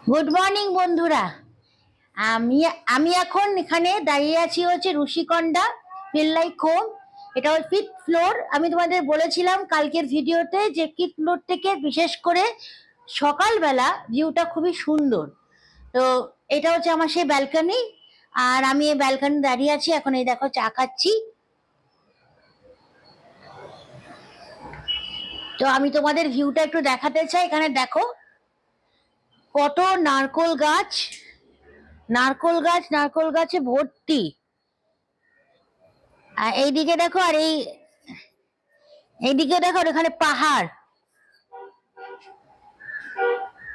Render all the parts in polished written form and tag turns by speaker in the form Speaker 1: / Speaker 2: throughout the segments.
Speaker 1: Good morning বন্ধুরা। আমি আমি এখন এখানে দাঁড়িয়ে আছি হচ্ছে ঋষিকন্ডা পিল্লাই খোম। এটা হচ্ছে ফিফথ ফ্লোর। আমি তোমাদের বলেছিলাম কালকের ভিডিওতে যে ফিফথ ফ্লোর থেকে বিশেষ করে সকালবেলা ভিউটা খুবই সুন্দর। তো এটা হচ্ছে আমার সেই ব্যালকনি। আর আমি এই ব্যালকনি দাঁড়িয়ে আছি এখন, এই দেখো চা খাচ্ছি। তো আমি তোমাদের ভিউটা একটু দেখাতে চাই। এখানে দেখো কত নারকোল গাছ, নারকোল গাছে ভর্তি। আর এইদিকে দেখো, আর এইদিকে দেখো, আর এখানে পাহাড়,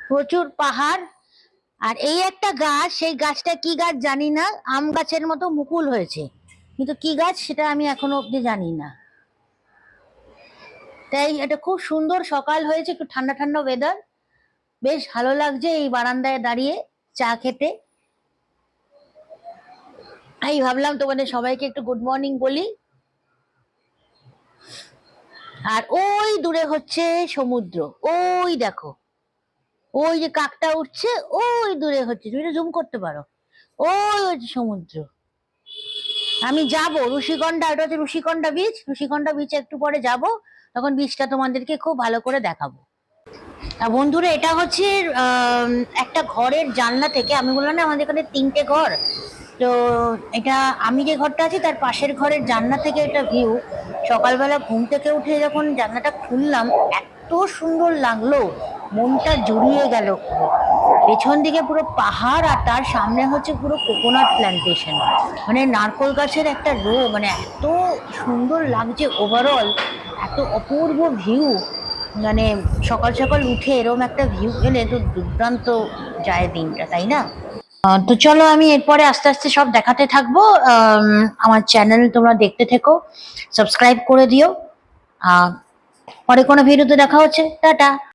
Speaker 1: প্রচুর পাহাড়। আর এই একটা গাছ, সেই গাছটা কি গাছ জানি না, আম গাছের মতো মুকুল হয়েছে, কিন্তু কি গাছ সেটা আমি এখনো অব্দি জানি না। তাই এটা খুব সুন্দর সকাল হয়েছে, একটু ঠান্ডা ঠান্ডা ওয়েদার, বেশ ভালো লাগছে এই বারান্দায় দাঁড়িয়ে চা খেতে। এই ভাবলাম তোমাদের সবাইকে একটু গুড মর্নিং বলি। আর ওই দূরে হচ্ছে সমুদ্র, ওই দেখো, ওই যে কাকটা উঠছে, ওই দূরে হচ্ছে, তুমি জুম করতে পারো, ওই হচ্ছে সমুদ্র। আমি যাব ঋষিকন্ডা, এটা হচ্ছে ঋষিকন্ডা বিচ, ঋষিকন্ডা বিচে একটু পরে যাব, তখন বিচটা তোমাদেরকে খুব ভালো করে দেখাবো। আর বন্ধুরা, এটা হচ্ছে একটা ঘরের জানলা থেকে, আমি বললাম না আমাদের এখানে 3টে ঘর, তো এটা আমি যে ঘরটা আছি তার পাশের ঘরের জানলা থেকে এটা ভিউ। সকালবেলা ঘুম থেকে উঠে যখন জানলাটা খুললাম, এত সুন্দর লাগলো, মনটা জুড়িয়ে গেল পুরো। পেছন দিকে পুরো পাহাড়, আর তার সামনে হচ্ছে পুরো কোকোনাট প্ল্যান্টেশন, মানে নারকোল গাছের একটা রো, মানে এত সুন্দর লাগছে ওভারঅল, এত অপূর্ব ভিউ। মানে সকাল সকাল উঠে এরকম একটা ভিউ পেলে তো দুর্দান্ত যায় দিনটা, তাই না? তো চলো আমি এরপরে আস্তে আস্তে সব দেখাতে থাকবো। আমার চ্যানেল তোমরা দেখতে থেকো, সাবস্ক্রাইব করে দিও। পরে কোনো ভিডিওতে দেখা হচ্ছে, টাটা।